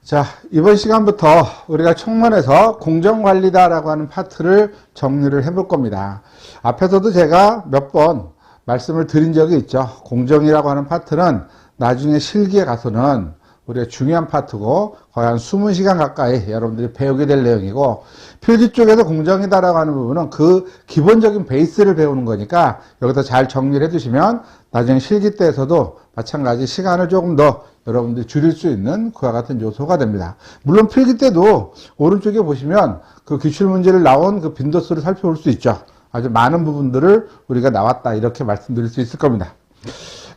자, 이번 시간부터 우리가 총론에서 공정관리다라고 하는 파트를 정리를 해볼 겁니다. 앞에서도 제가 몇 번 말씀을 드린 적이 있죠. 공정이라고 하는 파트는 나중에 실기에 가서는 우리가 중요한 파트고 거의 한 20시간 가까이 여러분들이 배우게 될 내용이고, 필기 쪽에서 공정이다라고 하는 부분은 그 기본적인 베이스를 배우는 거니까 여기서 잘 정리를 해두시면 나중에 실기 때에서도 마찬가지 시간을 조금 더 여러분들이 줄일 수 있는 그와 같은 요소가 됩니다. 물론 필기 때도 오른쪽에 보시면 그 기출문제를 나온 그 빈도수를 살펴볼 수 있죠. 아주 많은 부분들을 우리가 나왔다 이렇게 말씀드릴 수 있을 겁니다.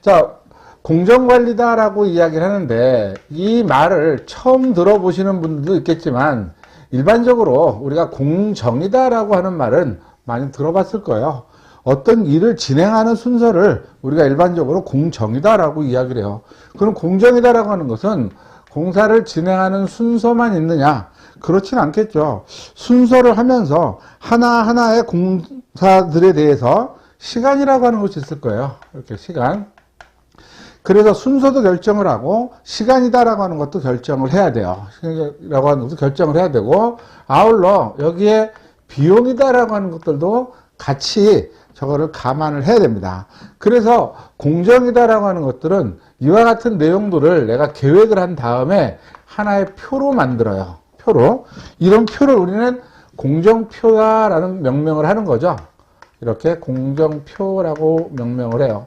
자, 공정관리다라고 이야기를 하는데 이 말을 처음 들어보시는 분들도 있겠지만 일반적으로 우리가 공정이다라고 하는 말은 많이 들어봤을 거예요. 어떤 일을 진행하는 순서를 우리가 일반적으로 공정이다라고 이야기를 해요. 그럼 공정이다라고 하는 것은 공사를 진행하는 순서만 있느냐? 그렇진 않겠죠. 순서를 하면서 하나하나의 공사들에 대해서 시간이라고 하는 것이 있을 거예요. 이렇게 시간. 그래서 순서도 결정을 하고 시간이다라고 하는 것도 결정을 해야 돼요. 시간이라고 하는 것도 결정을 해야 되고, 아울러 여기에 비용이다라고 하는 것들도 같이 저거를 감안을 해야 됩니다. 그래서 공정이다라고 하는 것들은 이와 같은 내용들을 내가 계획을 한 다음에 하나의 표로 만들어요. 표로. 이런 표를 우리는 공정표다라는 명명을 하는 거죠. 이렇게 공정표라고 명명을 해요.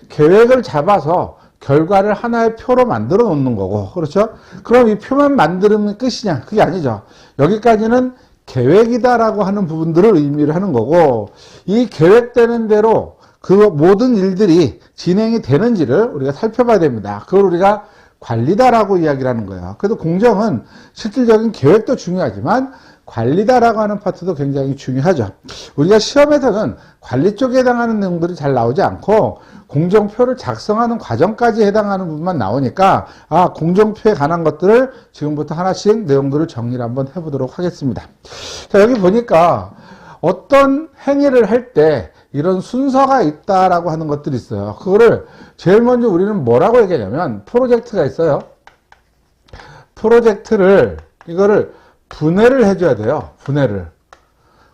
계획을 잡아서 결과를 하나의 표로 만들어 놓는 거고, 그렇죠? 그럼 이 표만 만들면 끝이냐? 그게 아니죠. 여기까지는 계획이다라고 하는 부분들을 의미를 하는 거고, 이 계획되는 대로 그 모든 일들이 진행이 되는지를 우리가 살펴봐야 됩니다. 그걸 우리가 관리다라고 이야기를 하는 거예요. 그래도 공정은 실질적인 계획도 중요하지만 관리다라고 하는 파트도 굉장히 중요하죠. 우리가 시험에서는 관리 쪽에 해당하는 내용들이 잘 나오지 않고 공정표를 작성하는 과정까지 해당하는 부분만 나오니까 공정표에 관한 것들을 지금부터 하나씩 내용들을 정리를 한번 해보도록 하겠습니다. 자, 여기 보니까 어떤 행위를 할 때 이런 순서가 있다라고 하는 것들이 있어요. 그거를 제일 먼저 우리는 뭐라고 얘기하냐면 프로젝트가 있어요. 프로젝트를 이거를 분해를 해줘야 돼요. 분해를.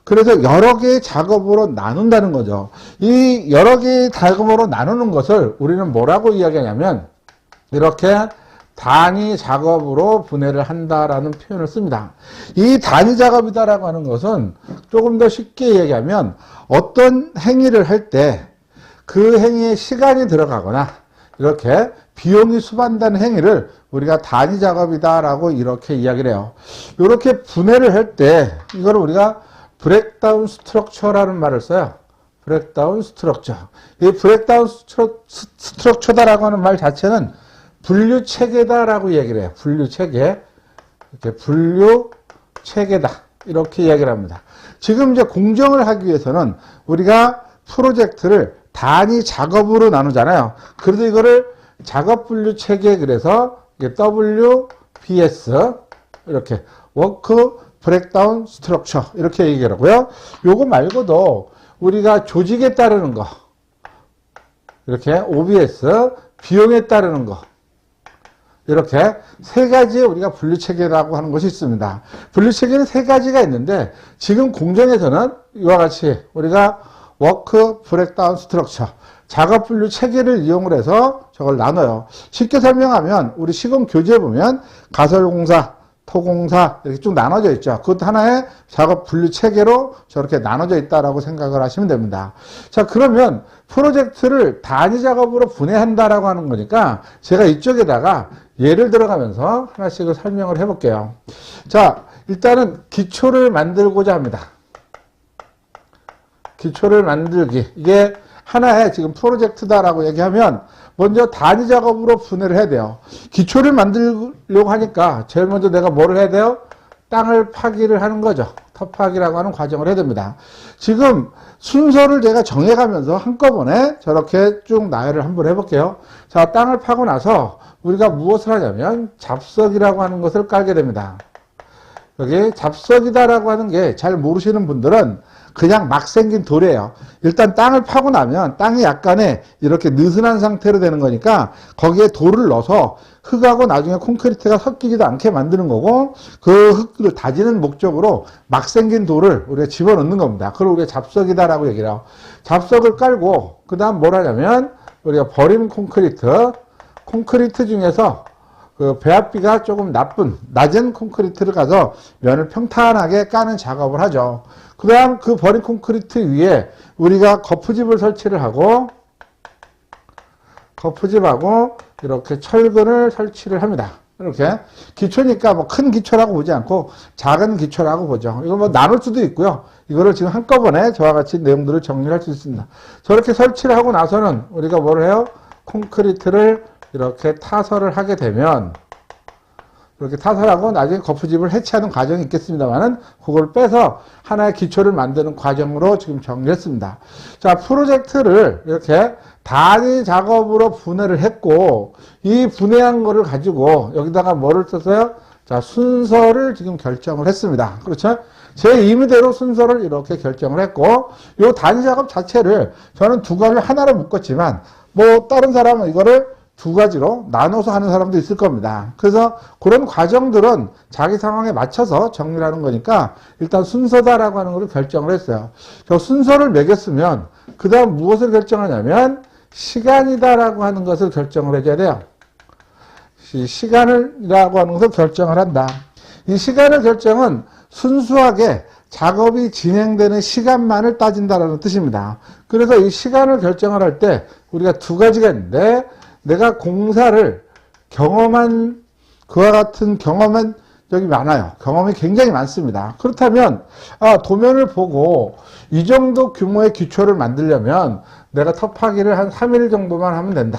그래서 여러 개의 작업으로 나눈다는 거죠. 이 여러 개의 작업으로 나누는 것을 우리는 뭐라고 이야기하냐면 이렇게 단위 작업으로 분해를 한다라는 표현을 씁니다. 이 단위 작업이다라고 하는 것은 조금 더 쉽게 얘기하면 어떤 행위를 할 때 그 행위에 시간이 들어가거나 이렇게 비용이 수반되는 행위를 우리가 단위 작업이다라고 이렇게 이야기를 해요. 이렇게 분해를 할 때 이거를 우리가 브레이크다운 스트럭처라는 말을 써요. 브레이크다운 스트럭처. 이 브레이크다운 스트럭처다라고 하는 말 자체는 분류 체계다라고 얘기를 해요. 분류 체계. 이렇게 분류 체계다. 이렇게 이야기를 합니다. 지금 이제 공정을 하기 위해서는 우리가 프로젝트를 단위 작업으로 나누잖아요. 그래도 이거를 작업 분류 체계, 그래서 WBS 이렇게 워크 브레이크다운 스트럭처 이렇게 얘기하고요. 요거 말고도 우리가 조직에 따르는 거 이렇게 OBS 비용에 따르는 거 이렇게 세 가지의 우리가 분류 체계라고 하는 것이 있습니다. 분류 체계는 세 가지가 있는데 지금 공정에서는 이와 같이 우리가 워크 브레이크다운 스트럭처 작업 분류 체계를 이용을 해서 저걸 나눠요. 쉽게 설명하면 우리 시공 교재에 보면 가설공사, 토공사 이렇게 쭉 나눠져 있죠. 그것도 하나의 작업 분류 체계로 저렇게 나눠져 있다라고 생각을 하시면 됩니다. 자, 그러면 프로젝트를 단위 작업으로 분해한다라고 하는 거니까 제가 이쪽에다가 예를 들어가면서 하나씩을 설명을 해볼게요. 자, 일단은 기초를 만들고자 합니다. 기초를 만들기. 이게 하나의 지금 프로젝트다라고 얘기하면 먼저 단위 작업으로 분해를 해야 돼요. 기초를 만들려고 하니까 제일 먼저 내가 뭐를 해야 돼요? 땅을 파기를 하는 거죠. 터파기라고 하는 과정을 해야 됩니다. 지금 순서를 제가 정해가면서 한꺼번에 저렇게 쭉 나열을 한번 해볼게요. 자, 땅을 파고 나서 우리가 무엇을 하냐면 잡석이라고 하는 것을 깔게 됩니다. 여기 잡석이다라고 하는 게 잘 모르시는 분들은 그냥 막 생긴 돌이에요. 일단 땅을 파고 나면 땅이 약간의 이렇게 느슨한 상태로 되는 거니까 거기에 돌을 넣어서 흙하고 나중에 콘크리트가 섞이지도 않게 만드는 거고, 그 흙을 다지는 목적으로 막 생긴 돌을 우리가 집어넣는 겁니다. 그걸 우리가 잡석이다라고 얘기를 해요. 잡석을 깔고 그 다음 뭘 하냐면 우리가 버린 콘크리트 중에서 그 배합비가 조금 낮은 콘크리트를 가서 면을 평탄하게 까는 작업을 하죠. 그 다음 그 버린 콘크리트 위에 우리가 거푸집을 설치를 하고, 거푸집하고 이렇게 철근을 설치를 합니다. 이렇게 기초니까 뭐 큰 기초라고 보지 않고 작은 기초라고 보죠. 이거 뭐 나눌 수도 있고요. 이거를 지금 한꺼번에 저와 같이 내용들을 정리할 수 있습니다. 저렇게 설치를 하고 나서는 우리가 뭘 해요? 콘크리트를 이렇게 타설을 하게 되면, 이렇게 타설하고 나중에 거푸집을 해체하는 과정이 있겠습니다만은 그걸 빼서 하나의 기초를 만드는 과정으로 지금 정리했습니다. 자, 프로젝트를 이렇게 단위 작업으로 분해를 했고, 이 분해한 거를 가지고 여기다가 뭐를 썼어요? 자, 순서를 지금 결정을 했습니다. 그렇죠? 제 임의대로 순서를 이렇게 결정을 했고, 이 단위 작업 자체를 저는 두 가지를 하나로 묶었지만, 뭐 다른 사람은 이거를 두 가지로 나눠서 하는 사람도 있을 겁니다. 그래서 그런 과정들은 자기 상황에 맞춰서 정리를 하는 거니까 일단 순서다라고 하는 걸 결정을 했어요. 저 순서를 매겼으면 그 다음 무엇을 결정하냐면 시간이다라고 하는 것을 결정을 해줘야 돼요. 시간이라고 하는 것을 결정을 한다. 이 시간의 결정은 순수하게 작업이 진행되는 시간만을 따진다라는 뜻입니다. 그래서 이 시간을 결정을 할 때 우리가 두 가지가 있는데, 내가 공사를 경험한, 그와 같은 경험한 적이 많아요. 경험이 굉장히 많습니다. 그렇다면 도면을 보고 이 정도 규모의 기초를 만들려면 내가 터파기를 한 3일 정도만 하면 된다.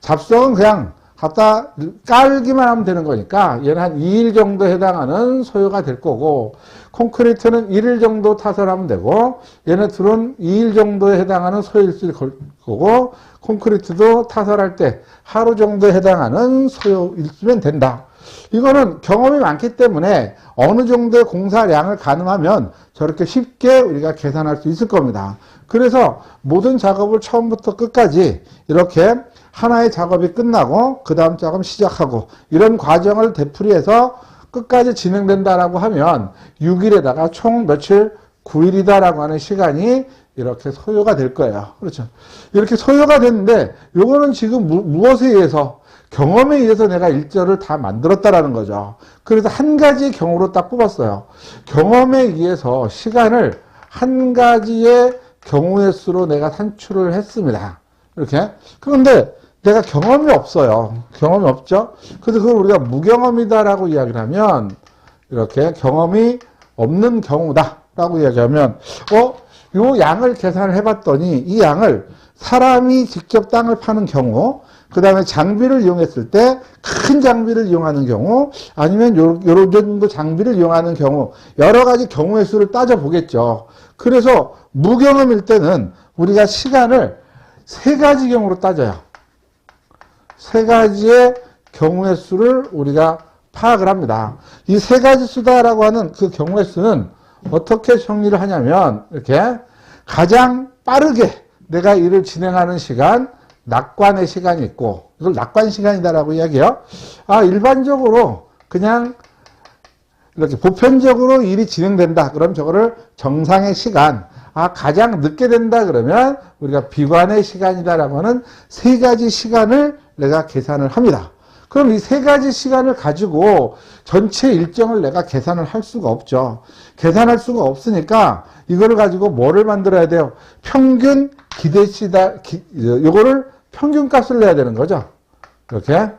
잡석은 그냥 갖다 깔기만 하면 되는 거니까 얘는 한 2일 정도 해당하는 소요가 될 거고, 콘크리트는 1일 정도 타설하면 되고, 얘네들은 2일 정도에 해당하는 소요일수일 거고, 콘크리트도 타설할 때 하루 정도에 해당하는 소요일수면 된다. 이거는 경험이 많기 때문에 어느 정도의 공사량을 가늠하면 저렇게 쉽게 우리가 계산할 수 있을 겁니다. 그래서 모든 작업을 처음부터 끝까지 이렇게 하나의 작업이 끝나고 그 다음 작업 시작하고 이런 과정을 되풀이해서 끝까지 진행된다라고 하면 6일에다가 총 며칠? 9일이다라고 하는 시간이 이렇게 소요가 될 거예요. 그렇죠. 이렇게 소요가 됐는데 요거는 지금 무엇에 의해서? 경험에 의해서 내가 일절을 다 만들었다라는 거죠. 그래서 한 가지의 경우로 딱 뽑았어요. 경험에 의해서 시간을 한 가지의 경우의 수로 내가 산출을 했습니다. 이렇게. 그런데 내가 경험이 없어요. 경험이 없죠? 그래서 그걸 우리가 무경험이다라고 이야기를 하면, 이렇게 경험이 없는 경우다라고 이야기하면, 요 양을 계산을 해봤더니 이 양을 사람이 직접 땅을 파는 경우, 그 다음에 장비를 이용했을 때 큰 장비를 이용하는 경우, 아니면 요런 정도 장비를 이용하는 경우, 여러 가지 경우의 수를 따져보겠죠. 그래서 무경험일 때는 우리가 시간을 세 가지 경우로 따져요. 세 가지의 경우의 수를 우리가 파악을 합니다. 이 세 가지 수다라고 하는 그 경우의 수는 어떻게 정리를 하냐면, 이렇게 가장 빠르게 내가 일을 진행하는 시간, 낙관의 시간이 있고, 이걸 낙관 시간이다라고 이야기해요. 일반적으로 그냥 이렇게 보편적으로 일이 진행된다. 그럼 저거를 정상의 시간, 가장 늦게 된다 그러면 우리가 비관의 시간이다라고 하는 세 가지 시간을 내가 계산을 합니다. 그럼 이 세 가지 시간을 가지고 전체 일정을 내가 계산을 할 수가 없죠. 계산할 수가 없으니까 이거를 가지고 뭐를 만들어야 돼요? 평균 기대시다, 요거를 평균값을 내야 되는 거죠. 이렇게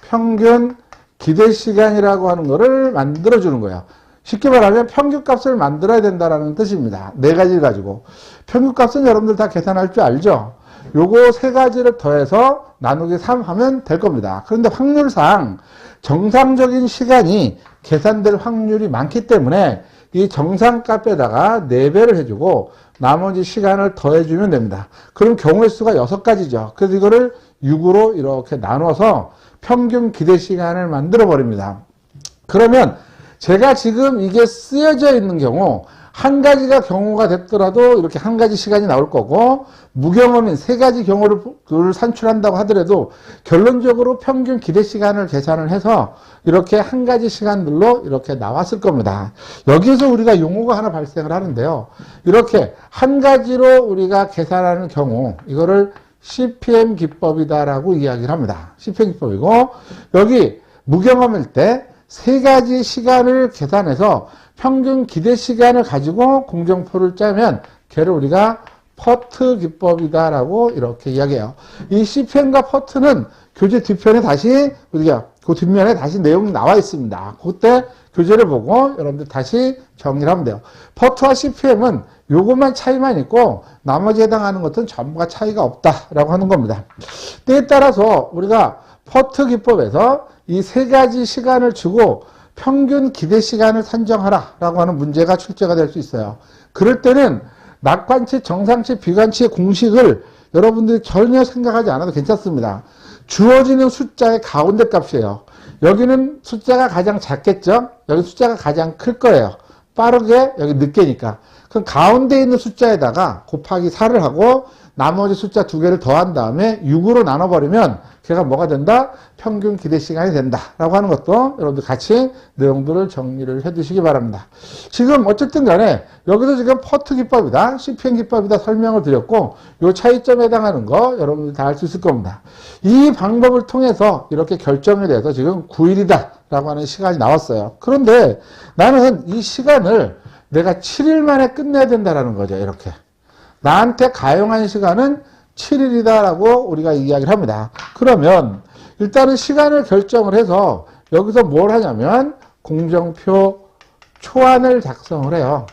평균 기대시간이라고 하는 거를 만들어주는 거예요. 쉽게 말하면 평균값을 만들어야 된다는 뜻입니다. 네 가지를 가지고. 평균값은 여러분들 다 계산할 줄 알죠? 요거 세 가지를 더해서 나누기 3 하면 될 겁니다. 그런데 확률상 정상적인 시간이 계산될 확률이 많기 때문에 이 정상값에다가 4배를 해주고 나머지 시간을 더해주면 됩니다. 그럼 경우의 수가 6가지죠. 그래서 이거를 6으로 이렇게 나눠서 평균 기대 시간을 만들어 버립니다. 그러면 제가 지금 이게 쓰여져 있는 경우 한 가지가 경우가 됐더라도 이렇게 한 가지 시간이 나올 거고, 무경험인 세 가지 경우를 산출한다고 하더라도 결론적으로 평균 기대 시간을 계산을 해서 이렇게 한 가지 시간들로 이렇게 나왔을 겁니다. 여기에서 우리가 용어가 하나 발생을 하는데요. 이렇게 한 가지로 우리가 계산하는 경우, 이거를 CPM 기법이다라고 이야기를 합니다. CPM 기법이고, 여기 무경험일 때 세 가지 시간을 계산해서 평균 기대 시간을 가지고 공정표를 짜면 걔를 우리가 퍼트 기법이다라고 이렇게 이야기해요. 이 CPM과 퍼트는 교재 뒷편에 다시 우리가 그 뒷면에 다시 내용이 나와 있습니다. 그때 교재를 보고 여러분들 다시 정리를 하면 돼요. 퍼트와 CPM은 요것만 차이만 있고 나머지에 해당하는 것은 전부가 차이가 없다라고 하는 겁니다. 때에 따라서 우리가 퍼트 기법에서 이 세 가지 시간을 주고 평균 기대 시간을 산정하라라고 하는 문제가 출제가 될 수 있어요. 그럴 때는 낙관치, 정상치, 비관치의 공식을 여러분들이 전혀 생각하지 않아도 괜찮습니다. 주어지는 숫자의 가운데 값이에요. 여기는 숫자가 가장 작겠죠? 여기 숫자가 가장 클 거예요. 빠르게, 여기 늦게니까. 그럼 가운데 있는 숫자에다가 곱하기 4를 하고 나머지 숫자 두 개를 더한 다음에 6으로 나눠버리면 걔가 뭐가 된다? 평균 기대 시간이 된다. 라고 하는 것도 여러분들 같이 내용들을 정리를 해 두시기 바랍니다. 지금 어쨌든 간에 여기서 지금 퍼트 기법이다, CPM 기법이다 설명을 드렸고 이 차이점에 해당하는 거 여러분들 다 알 수 있을 겁니다. 이 방법을 통해서 이렇게 결정이 돼서 지금 9일이다 라고 하는 시간이 나왔어요. 그런데 나는 이 시간을 내가 7일 만에 끝내야 된다라는 거죠. 이렇게. 나한테 가용한 시간은 7일이다라고 우리가 이야기를 합니다. 그러면 일단은 시간을 결정을 해서 여기서 뭘 하냐면 공정표 초안을 작성을 해요.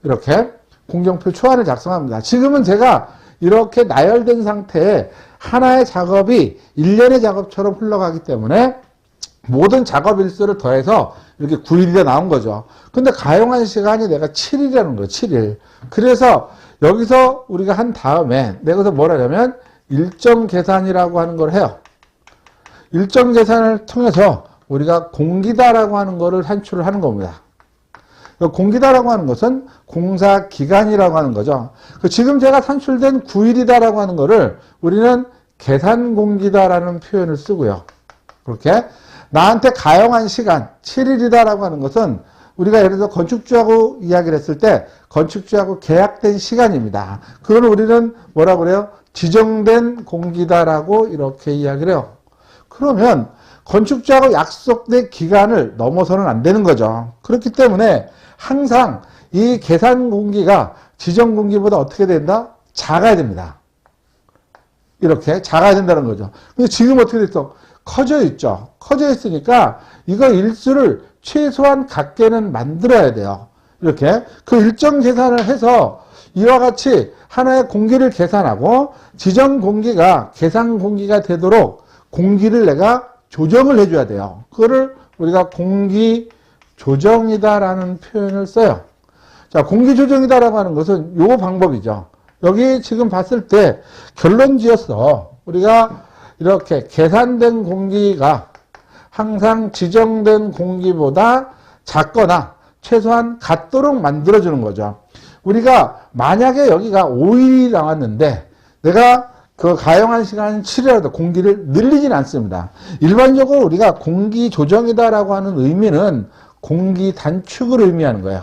이렇게 공정표 초안을 작성합니다. 지금은 제가 이렇게 나열된 상태에 하나의 작업이 일련의 작업처럼 흘러가기 때문에 모든 작업 일수를 더해서 이렇게 9일이 나온 거죠. 근데 가용한 시간이 내가 7일이라는 거예요. 7일. 그래서 여기서 우리가 한 다음에 내가 뭘 하냐면 일정 계산이라고 하는 걸 해요. 일정 계산을 통해서 우리가 공기다라고 하는 거를 산출을 하는 겁니다. 공기다라고 하는 것은 공사 기간이라고 하는 거죠. 지금 제가 산출된 9일이다라고 하는 거를 우리는 계산 공기다라는 표현을 쓰고요. 그렇게 나한테 가용한 시간 7일이다라고 하는 것은 우리가 예를 들어 건축주하고 이야기를 했을 때 건축주하고 계약된 시간입니다. 그걸 우리는 뭐라고 그래요? 지정된 공기다라고 이렇게 이야기를 해요. 그러면 건축주하고 약속된 기간을 넘어서는 안 되는 거죠. 그렇기 때문에 항상 이 계산 공기가 지정 공기보다 어떻게 된다? 작아야 됩니다. 이렇게 작아야 된다는 거죠. 근데 지금 어떻게 됐어? 커져 있죠. 커져 있으니까 이거 일수를 최소한 갖게는 만들어야 돼요. 이렇게 그 일정 계산을 해서 이와 같이 하나의 공기를 계산하고 지정 공기가 계산 공기가 되도록 공기를 내가 조정을 해줘야 돼요. 그거를 우리가 공기 조정이다라는 표현을 써요. 자, 공기 조정이다라고 하는 것은 요 방법이죠. 여기 지금 봤을 때 결론 지어서 우리가 이렇게 계산된 공기가 항상 지정된 공기보다 작거나 최소한 같도록 만들어주는 거죠. 우리가 만약에 여기가 5일이 나왔는데 내가 그 가용한 시간 7일이라도 공기를 늘리진 않습니다. 일반적으로 우리가 공기 조정이다라고 하는 의미는 공기 단축을 의미하는 거예요.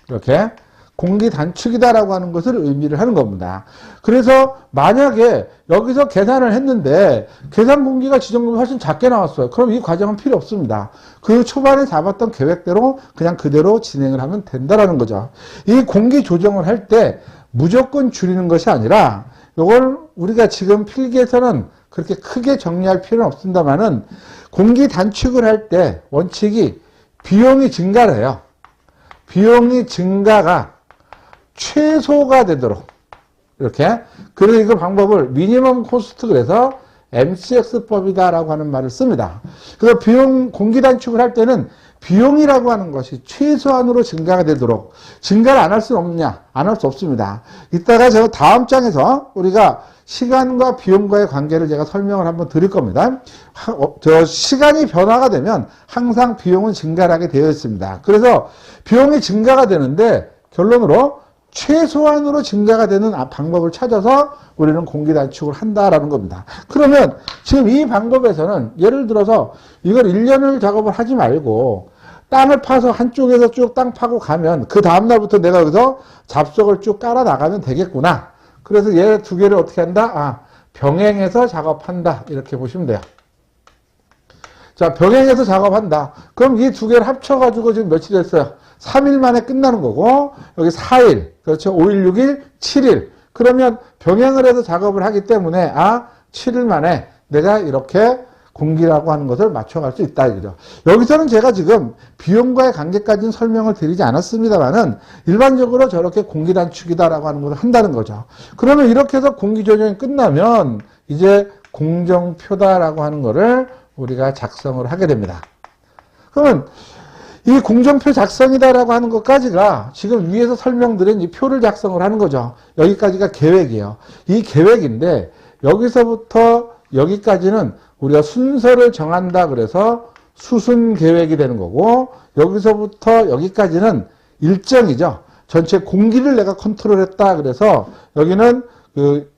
이렇게 공기 단축이다라고 하는 것을 의미를 하는 겁니다. 그래서 만약에 여기서 계산을 했는데 계산 공기가 지정 공기가 훨씬 작게 나왔어요. 그럼 이 과정은 필요 없습니다. 그 초반에 잡았던 계획대로 그냥 그대로 진행을 하면 된다라는 거죠. 이 공기 조정을 할 때 무조건 줄이는 것이 아니라 이걸 우리가 지금 필기에서는 그렇게 크게 정리할 필요는 없습니다만은 공기 단축을 할 때 원칙이 비용이 증가를 해요. 비용이 증가가 최소가 되도록 이렇게 그리고 이 방법을 미니멈 코스트 그래서 MCX법이다라고 하는 말을 씁니다. 그래서 비용 공기 단축을 할 때는 비용이라고 하는 것이 최소한으로 증가가 되도록 증가를 안 할 수는 없느냐? 안 할 수 없습니다. 이따가 제가 다음 장에서 우리가 시간과 비용과의 관계를 제가 설명을 한번 드릴 겁니다. 시간이 변화가 되면 항상 비용은 증가하게 되어 있습니다. 그래서 비용이 증가가 되는데 결론으로 최소한으로 증가가 되는 방법을 찾아서 우리는 공기 단축을 한다라는 겁니다. 그러면 지금 이 방법에서는 예를 들어서 이걸 1년을 작업을 하지 말고 땅을 파서 한쪽에서 쭉 땅 파고 가면 그 다음날부터 내가 여기서 잡석을 쭉 깔아 나가면 되겠구나. 그래서 얘 두 개를 어떻게 한다? 병행해서 작업한다. 이렇게 보시면 돼요. 자, 병행해서 작업한다. 그럼 이 두 개를 합쳐가지고 지금 며칠 됐어요? 3일 만에 끝나는 거고, 여기 4일, 그렇죠? 5일, 6일, 7일. 그러면 병행을 해서 작업을 하기 때문에, 7일 만에 내가 이렇게 공기라고 하는 것을 맞춰갈 수 있다. 이거죠. 여기서는 제가 지금 비용과의 관계까지는 설명을 드리지 않았습니다만은, 일반적으로 저렇게 공기 단축이다라고 하는 것을 한다는 거죠. 그러면 이렇게 해서 공기 조정이 끝나면, 이제 공정표다라고 하는 거를 우리가 작성을 하게 됩니다. 그러면, 이 공정표 작성이다라고 하는 것까지가 지금 위에서 설명드린 이 표를 작성을 하는 거죠. 여기까지가 계획이에요. 이 계획인데 여기서부터 여기까지는 우리가 순서를 정한다 그래서 수순 계획이 되는 거고 여기서부터 여기까지는 일정이죠. 전체 공기를 내가 컨트롤했다 그래서 여기는 그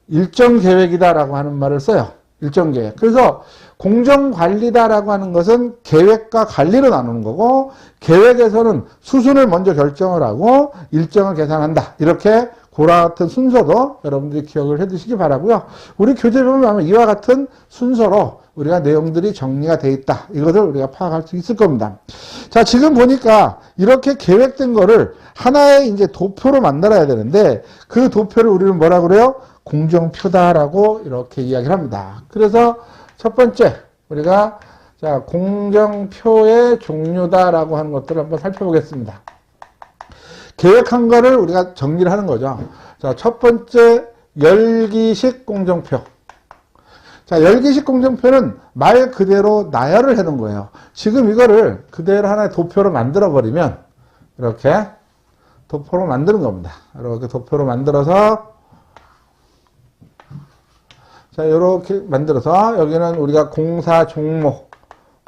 일정 계획이다라고 하는 말을 써요. 일정 계획. 그래서 공정관리다라고 하는 것은 계획과 관리로 나누는 거고 계획에서는 수순을 먼저 결정을 하고 일정을 계산한다. 이렇게 그와 같은 순서도 여러분들이 기억을 해 두시기 바라고요. 우리 교재 보면 아마 이와 같은 순서로 우리가 내용들이 정리가 돼 있다. 이것을 우리가 파악할 수 있을 겁니다. 자, 지금 보니까 이렇게 계획된 거를 하나의 이제 도표로 만들어야 되는데 그 도표를 우리는 뭐라 그래요? 공정표다라고 이렇게 이야기를 합니다. 그래서 첫 번째 우리가 자 공정표의 종류다라고 하는 것들을 한번 살펴보겠습니다. 계획한 거를 우리가 정리를 하는 거죠. 자, 첫 번째 열기식 공정표. 자, 열기식 공정표는 말 그대로 나열을 해놓은 거예요. 지금 이거를 그대로 하나의 도표로 만들어 버리면 이렇게 도표로 만드는 겁니다. 이렇게 도표로 만들어서 자, 이렇게 만들어서 여기는 우리가 공사 종목,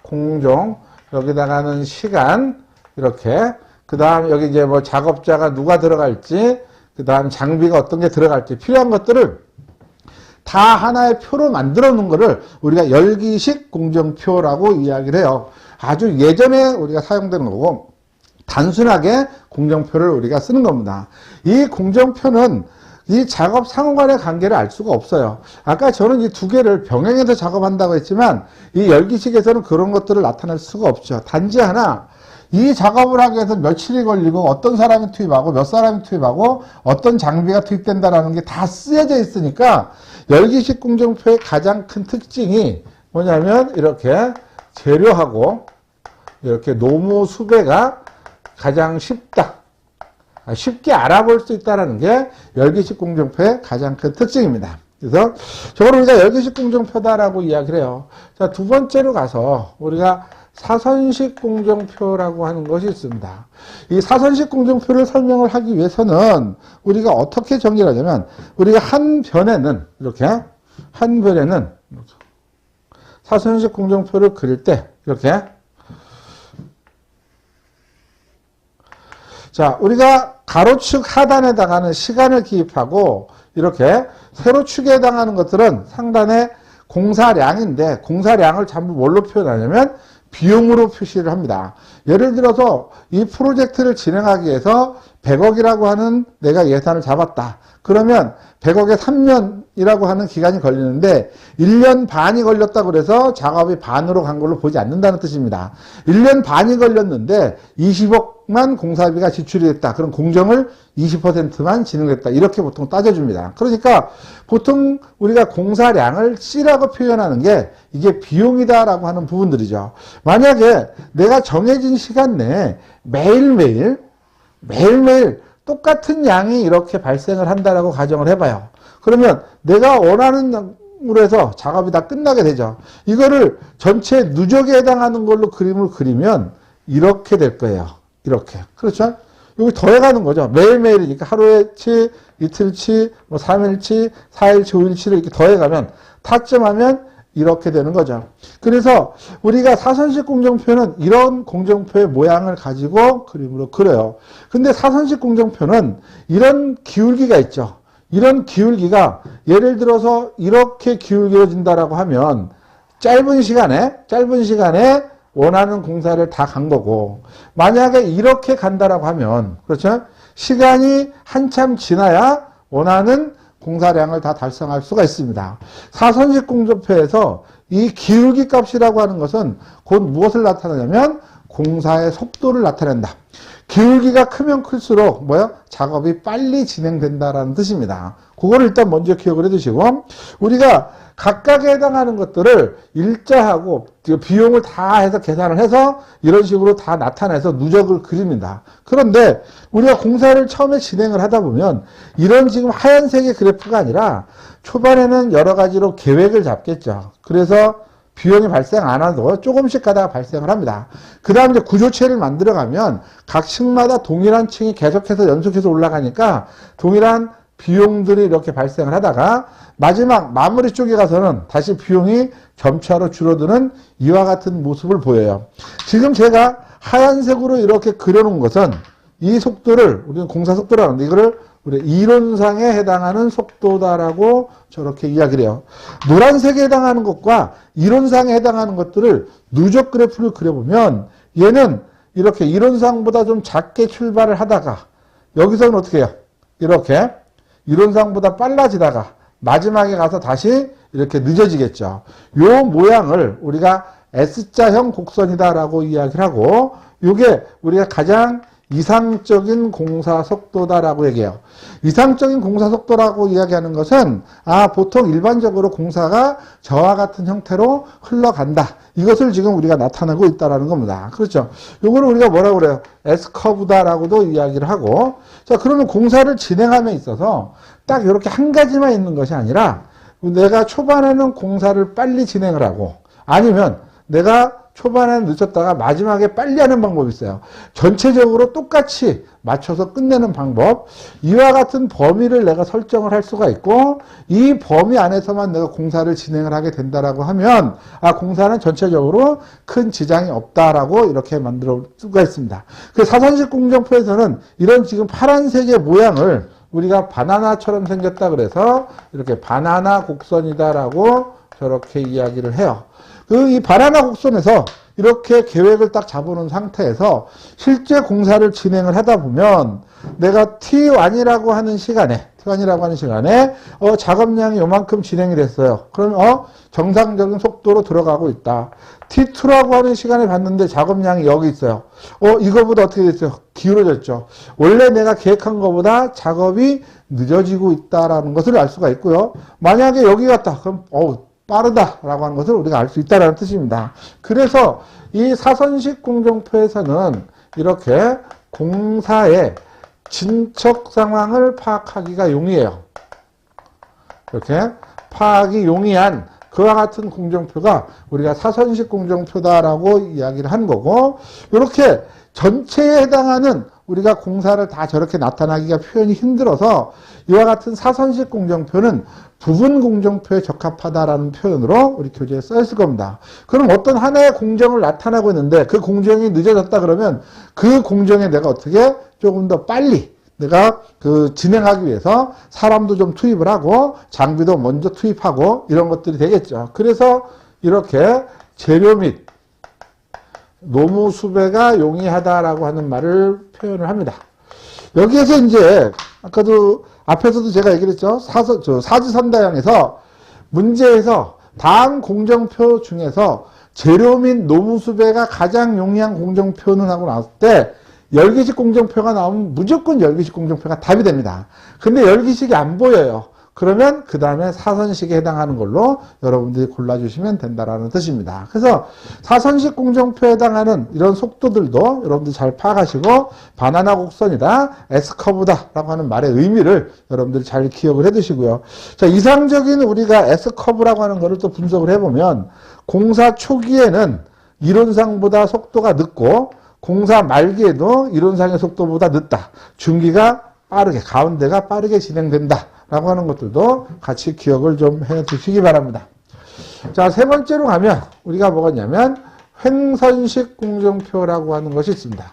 공정, 여기다가는 시간, 이렇게. 그 다음 여기 이제 뭐 작업자가 누가 들어갈지, 그 다음 장비가 어떤 게 들어갈지, 필요한 것들을 다 하나의 표로 만들어 놓은 거를 우리가 열기식 공정표라고 이야기를 해요. 아주 예전에 우리가 사용되는 거고, 단순하게 공정표를 우리가 쓰는 겁니다. 이 공정표는 이 작업 상호 간의 관계를 알 수가 없어요. 아까 저는 이 두 개를 병행해서 작업한다고 했지만 이 열기식에서는 그런 것들을 나타낼 수가 없죠. 단지 하나 이 작업을 하기 위해서 며칠이 걸리고 어떤 사람이 투입하고 몇 사람이 투입하고 어떤 장비가 투입된다라는 게 다 쓰여져 있으니까 열기식 공정표의 가장 큰 특징이 뭐냐면 이렇게 재료하고 이렇게 노무 수배가 가장 쉽다. 쉽게 알아볼 수 있다는 게 열기식 공정표의 가장 큰 특징입니다. 그래서 저걸 우리가 열기식 공정표다라고 이야기를 해요. 자, 두 번째로 가서 우리가 사선식 공정표라고 하는 것이 있습니다. 이 사선식 공정표를 설명을 하기 위해서는 우리가 어떻게 정리를 하냐면 우리가 한 변에는 이렇게 한 변에는 사선식 공정표를 그릴 때 이렇게 자, 우리가 가로축 하단에다가는 시간을 기입하고 이렇게 세로축에 해당하는 것들은 상단에 공사량인데 공사량을 전부 뭘로 표현하냐면 비용으로 표시를 합니다. 예를 들어서 이 프로젝트를 진행하기 위해서 100억이라고 하는 내가 예산을 잡았다. 그러면 100억에 3년이라고 하는 기간이 걸리는데 1년 반이 걸렸다고 그래서 작업이 반으로 간 걸로 보지 않는다는 뜻입니다. 1년 반이 걸렸는데 20억만 공사비가 지출이 됐다. 그럼 공정을 20%만 진행했다. 이렇게 보통 따져줍니다. 그러니까 보통 우리가 공사량을 C라고 표현하는 게 이게 비용이다라고 하는 부분들이죠. 만약에 내가 정해진 시간 내에 매일매일 똑같은 양이 이렇게 발생을 한다라고 가정을 해봐요. 그러면 내가 원하는 으로 해서 작업이 다 끝나게 되죠. 이거를 전체 누적에 해당하는 걸로 그림을 그리면 이렇게 될 거예요. 이렇게. 그렇죠? 여기 더해가는 거죠. 매일매일이니까 하루치, 이틀치, 뭐 3일치, 4일치, 5일치를 이렇게 더해가면 타점하면 이렇게 되는 거죠. 그래서 우리가 사선식 공정표는 이런 공정표의 모양을 가지고 그림으로 그려요. 근데 사선식 공정표는 이런 기울기가 있죠. 이런 기울기가 예를 들어서 이렇게 기울어진다라고 하면 짧은 시간에 원하는 공사를 다 간 거고, 만약에 이렇게 간다라고 하면, 그렇죠? 시간이 한참 지나야 원하는 공사량을 다 달성할 수가 있습니다. 사선식 공정표에서 이 기울기 값이라고 하는 것은 곧 무엇을 나타내냐면 공사의 속도를 나타낸다. 기울기가 크면 클수록 작업이 빨리 진행된다라는 뜻입니다. 그거를 일단 먼저 기억을 해두시고, 우리가 각각에 해당하는 것들을 일자하고 비용을 다 해서 계산을 해서 이런 식으로 다 나타내서 누적을 그립니다. 그런데 우리가 공사를 처음에 진행을 하다 보면 이런 지금 하얀색의 그래프가 아니라 초반에는 여러 가지로 계획을 잡겠죠. 그래서 비용이 발생 안 해도 조금씩 가다가 발생을 합니다. 그 다음 이제 구조체를 만들어가면 각 층마다 동일한 층이 계속해서 연속해서 올라가니까 동일한 비용들이 이렇게 발생을 하다가 마지막 마무리 쪽에 가서는 다시 비용이 점차로 줄어드는 이와 같은 모습을 보여요. 지금 제가 하얀색으로 이렇게 그려놓은 것은 이 속도를 우리는 공사 속도라고 하는데 이거를 우리 이론상에 해당하는 속도다라고 저렇게 이야기를 해요. 노란색에 해당하는 것과 이론상에 해당하는 것들을 누적 그래프를 그려보면 얘는 이렇게 이론상보다 좀 작게 출발을 하다가 여기서는 어떻게 해요? 이렇게 이론상보다 빨라지다가 마지막에 가서 다시 이렇게 늦어지겠죠. 요 모양을 우리가 S자형 곡선이다라고 이야기를 하고 이게 우리가 가장 이상적인 공사 속도다라고 얘기해요. 이상적인 공사 속도라고 이야기하는 것은 보통 일반적으로 공사가 저와 같은 형태로 흘러간다. 이것을 지금 우리가 나타내고 있다라는 겁니다. 그렇죠? 요거를 우리가 뭐라고 그래요? S커브다라고도 이야기를 하고, 자, 그러면 공사를 진행함에 있어서 딱 이렇게 한 가지만 있는 것이 아니라 내가 초반에는 공사를 빨리 진행을 하고 아니면 내가 초반에는 늦었다가 마지막에 빨리 하는 방법이 있어요. 전체적으로 똑같이 맞춰서 끝내는 방법. 이와 같은 범위를 내가 설정을 할 수가 있고 이 범위 안에서만 내가 공사를 진행을 하게 된다라고 하면 공사는 전체적으로 큰 지장이 없다라고 이렇게 만들 수가 있습니다. 그 사선식 공정표에서는 이런 지금 파란색의 모양을 우리가 바나나처럼 생겼다 그래서 이렇게 바나나 곡선이다라고 저렇게 이야기를 해요. 이 바나나 곡선에서 이렇게 계획을 딱 잡아놓은 상태에서 실제 공사를 진행을 하다 보면 내가 T1이라고 하는 시간에 작업량이 요만큼 진행이 됐어요. 그러면 정상적인 속도로 들어가고 있다. T2라고 하는 시간에 봤는데 작업량이 여기 있어요. 이거보다 어떻게 됐어요? 기울어졌죠. 원래 내가 계획한 것보다 작업이 늦어지고 있다라는 것을 알 수가 있고요. 만약에 여기 갔다. 그럼 빠르다라고 하는 것을 우리가 알 수 있다라는 뜻입니다. 그래서 이 사선식 공정표에서는 이렇게 공사의 진척 상황을 파악하기가 용이해요. 이렇게 파악이 용이한 그와 같은 공정표가 우리가 사선식 공정표다라고 이야기를 하는 거고, 이렇게 전체에 해당하는 우리가 공사를 다 저렇게 나타나기가 표현이 힘들어서 이와 같은 사선식 공정표는 부분 공정표에 적합하다라는 표현으로 우리 교재에 써 있을 겁니다. 그럼 어떤 하나의 공정을 나타나고 있는데 그 공정이 늦어졌다 그러면 그 공정에 내가 어떻게 조금 더 빨리 내가 진행하기 위해서 사람도 좀 투입을 하고 장비도 먼저 투입하고 이런 것들이 되겠죠. 그래서 이렇게 재료 및 노무 수배가 용이하다라고 하는 말을 표현을 합니다. 여기에서 이제 아까도 앞에서도 제가 얘기를 했죠. 사지선다형에서 문제에서 다음 공정표 중에서 재료 및 노무 수배가 가장 용이한 공정표는 하고 나왔을 때 열기식 공정표가 나오면 무조건 열기식 공정표가 답이 됩니다. 근데 열기식이 안 보여요. 그러면 그 다음에 사선식에 해당하는 걸로 여러분들이 골라주시면 된다라는 뜻입니다. 그래서 사선식 공정표에 해당하는 이런 속도들도 여러분들이 잘 파악하시고 바나나 곡선이다, S커브다라고 하는 말의 의미를 여러분들이 잘 기억을 해두시고요. 자, 이상적인 우리가 S커브라고 하는 거를 또 분석을 해보면 공사 초기에는 이론상보다 속도가 늦고 공사 말기에도 이론상의 속도보다 늦다. 중기가 빠르게, 가운데가 빠르게 진행된다. 라고 하는 것들도 같이 기억을 좀 해 두시기 바랍니다. 자, 세 번째로 가면 우리가 뭐가 있냐면 횡선식 공정표라고 하는 것이 있습니다.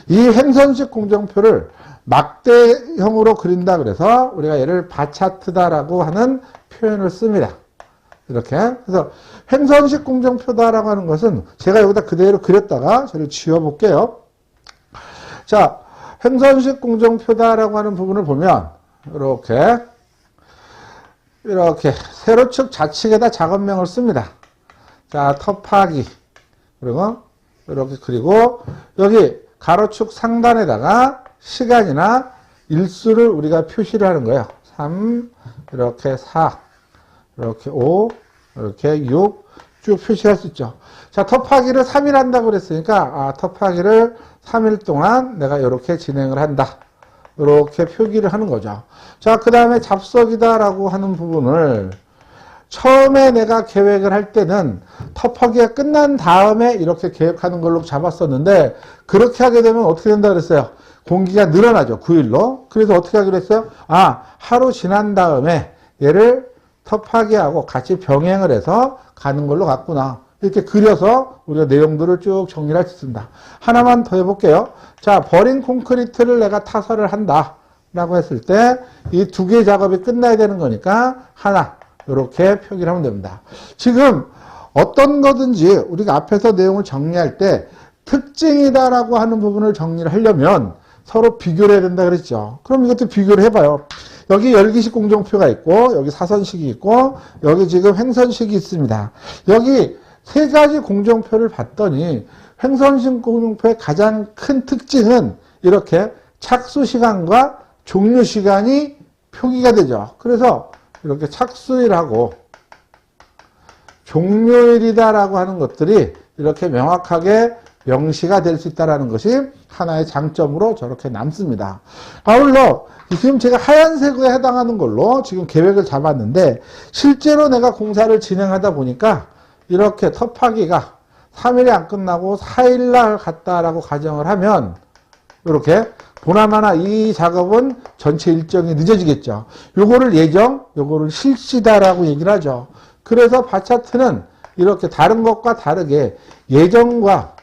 이 횡선식 공정표를 막대형으로 그린다 그래서 우리가 얘를 바차트다라고 하는 표현을 씁니다. 이렇게. 그래서 횡선식 공정표다라고 하는 것은 제가 여기다 그대로 그렸다가 저를 지워볼게요. 자, 횡선식 공정표다라고 하는 부분을 보면 이렇게 세로축 좌측에다 작업명을 씁니다. 자, 터파기. 그리고 여기 가로축 상단에다가 시간이나 일수를 우리가 표시를 하는 거예요. 3, 이렇게 4, 이렇게 5, 이렇게 6 쭉 표시할 수 있죠. 자, 터파기를 3일 한다고 그랬으니까 터파기를 3일 동안 내가 이렇게 진행을 한다. 이렇게 표기를 하는 거죠. 자, 그 다음에 잡석이다라고 하는 부분을 처음에 내가 계획을 할 때는 터파기가 끝난 다음에 이렇게 계획하는 걸로 잡았었는데 그렇게 하게 되면 어떻게 된다 그랬어요? 공기가 늘어나죠. 9일로. 그래서 어떻게 하기로 했어요? 하루 지난 다음에 얘를 터파기하고 같이 병행을 해서 가는 걸로 갔구나. 이렇게 그려서 우리가 내용들을 쭉 정리를 할 수 있습니다. 하나만 더 해볼게요. 자, 버린 콘크리트를 내가 타설을 한다. 라고 했을 때 이 두 개의 작업이 끝나야 되는 거니까 하나. 이렇게 표기를 하면 됩니다. 지금 어떤 거든지 우리가 앞에서 내용을 정리할 때 특징이다라고 하는 부분을 정리를 하려면 서로 비교를 해야 된다 그랬죠. 그럼 이것도 비교를 해봐요. 여기 열기식 공정표가 있고 여기 사선식이 있고 여기 지금 횡선식이 있습니다. 여기 세 가지 공정표를 봤더니 횡선식 공정표의 가장 큰 특징은 이렇게 착수 시간과 종료 시간이 표기가 되죠. 그래서 이렇게 착수일하고 종료일이다라고 하는 것들이 이렇게 명확하게 명시가 될 수 있다는 것이 하나의 장점으로 저렇게 남습니다. 아울러 지금 제가 하얀색에 해당하는 걸로 지금 계획을 잡았는데 실제로 내가 공사를 진행하다 보니까 이렇게 터파기가 3일에 안 끝나고 4일날 갔다라고 가정을 하면 이렇게 보나마나 이 작업은 전체 일정이 늦어지겠죠. 요거를 예정, 요거를 실시다라고 얘기를 하죠. 그래서 바차트는 이렇게 다른 것과 다르게 예정과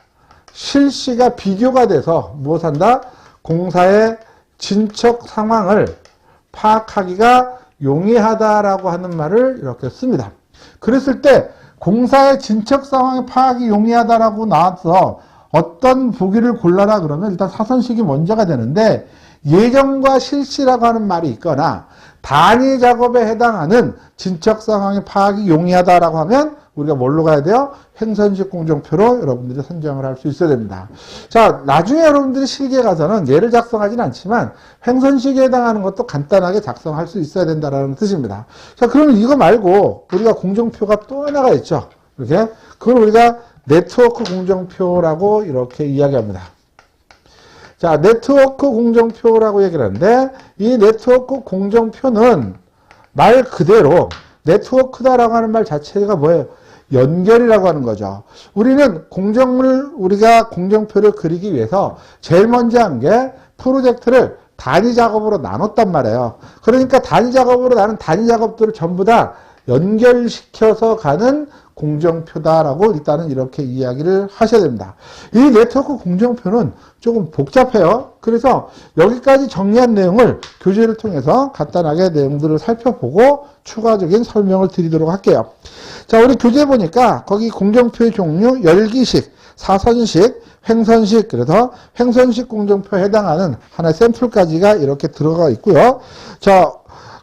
실시가 비교가 돼서 무엇한다? 공사의 진척 상황을 파악하기가 용이하다라고 하는 말을 이렇게 씁니다. 그랬을 때 공사의 진척 상황의 파악이 용이하다라고 나와서 어떤 보기를 골라라 그러면 일단 사선식이 먼저가 되는데 예정과 실시라고 하는 말이 있거나 단위 작업에 해당하는 진척 상황의 파악이 용이하다라고 하면 우리가 뭘로 가야 돼요? 횡선식 공정표로 여러분들이 선정을 할 수 있어야 됩니다. 자, 나중에 여러분들이 실기에 가서는 얘를 작성하진 않지만 횡선식에 해당하는 것도 간단하게 작성할 수 있어야 된다는 뜻입니다. 자, 그러면 이거 말고 우리가 공정표가 또 하나가 있죠. 이렇게. 그걸 우리가 네트워크 공정표라고 이렇게 이야기합니다. 자, 네트워크 공정표라고 얘기를 하는데 이 네트워크 공정표는 말 그대로 네트워크다라고 하는 말 자체가 뭐예요? 연결이라고 하는 거죠. 우리가 공정표를 그리기 위해서 제일 먼저 한 게 프로젝트를 단위 작업으로 나눴단 말이에요. 그러니까 단위 작업으로 나눈 단위 작업들을 전부 다 연결시켜서 가는 공정표다라고 일단은 이렇게 이야기를 하셔야 됩니다. 이 네트워크 공정표는 조금 복잡해요. 그래서 여기까지 정리한 내용을 교재를 통해서 간단하게 내용들을 살펴보고 추가적인 설명을 드리도록 할게요. 자, 우리 교재 보니까 거기 공정표의 종류 열기식, 사선식, 횡선식, 그래서 횡선식 공정표에 해당하는 하나의 샘플까지가 이렇게 들어가 있고요. 자,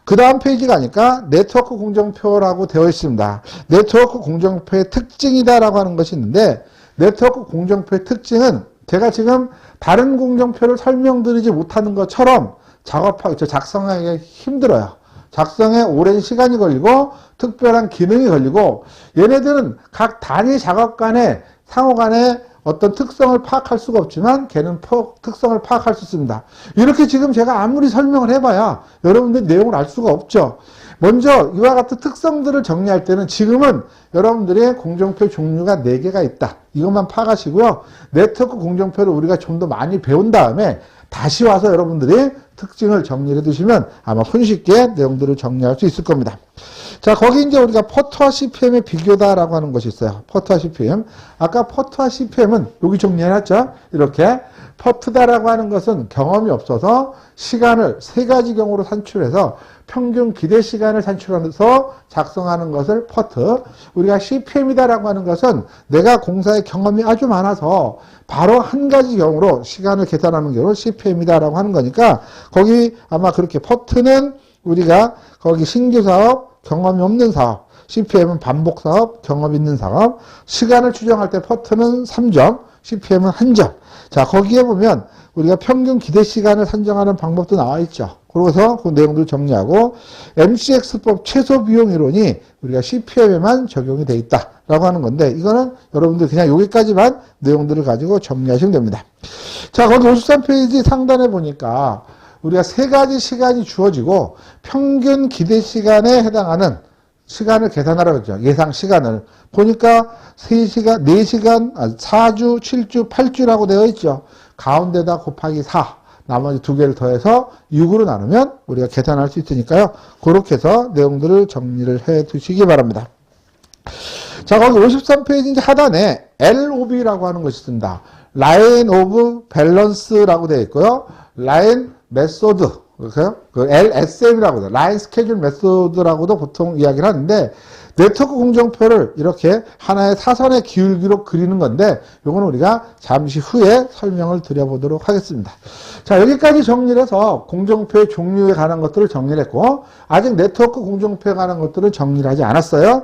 그 다음 페이지 가니까 네트워크 공정표라고 되어 있습니다. 네트워크 공정표의 특징이다라고 하는 것이 있는데 네트워크 공정표의 특징은 제가 지금 다른 공정표를 설명드리지 못하는 것처럼 작성하기가 힘들어요. 작성에 오랜 시간이 걸리고 특별한 기능이 걸리고 얘네들은 각 단위 작업 간에 상호 간에 어떤 특성을 파악할 수가 없지만 걔는 특성을 파악할 수 있습니다. 이렇게 지금 제가 아무리 설명을 해봐야 여러분들이 내용을 알 수가 없죠. 먼저 이와 같은 특성들을 정리할 때는 지금은 여러분들의 공정표 종류가 4개가 있다. 이것만 파악하시고요. 네트워크 공정표를 우리가 좀 더 많이 배운 다음에 다시 와서 여러분들이 특징을 정리해 두시면 아마 손쉽게 내용들을 정리할 수 있을 겁니다. 자, 거기 이제 우리가 퍼트와 CPM의 비교다라고 하는 것이 있어요. 퍼트와 CPM. 아까 퍼트와 CPM은 여기 정리해놨죠? 이렇게. 퍼트다라고 하는 것은 경험이 없어서 시간을 3가지 경우로 산출해서 평균 기대 시간을 산출하면서 작성하는 것을 퍼트. 우리가 CPM이다라고 하는 것은 내가 공사의 경험이 아주 많아서 바로 한 가지 경우로 시간을 계산하는 경우를 CPM이다라고 하는 거니까 거기 아마 그렇게 퍼트는 우리가 거기 신규 사업, 경험이 없는 사업, CPM은 반복 사업, 경험 있는 사업, 시간을 추정할 때 퍼트는 3점, CPM은 1점. 자, 거기에 보면 우리가 평균 기대 시간을 산정하는 방법도 나와 있죠. 그래서 그 내용들을 정리하고 MCX법 최소 비용 이론이 우리가 CPM에만 적용이 돼 있다라고 하는 건데 이거는 여러분들 그냥 여기까지만 내용들을 가지고 정리하시면 됩니다. 자, 거기 53페이지 상단에 보니까 우리가 3가지 시간이 주어지고 평균 기대 시간에 해당하는 시간을 계산하라고 했죠. 예상 시간을. 보니까 3시간, 4시간, 4주, 7주, 8주라고 되어 있죠. 가운데다 곱하기 4. 나머지 2개를 더해서 6으로 나누면 우리가 계산할 수 있으니까요. 그렇게 해서 내용들을 정리를 해 두시기 바랍니다. 자, 거기 53페이지 하단에 LOB라고 하는 것이 있습니다. Line of Balance라고 되어 있고요. Line Method. 그 LSM이라고 해요. 라인 스케줄 메소드라고도 보통 이야기를 하는데 네트워크 공정표를 이렇게 하나의 사선의 기울기로 그리는 건데 이거는 우리가 잠시 후에 설명을 드려보도록 하겠습니다. 자, 여기까지 정리를 해서 공정표의 종류에 관한 것들을 정리를 했고 아직 네트워크 공정표에 관한 것들은 정리를 하지 않았어요.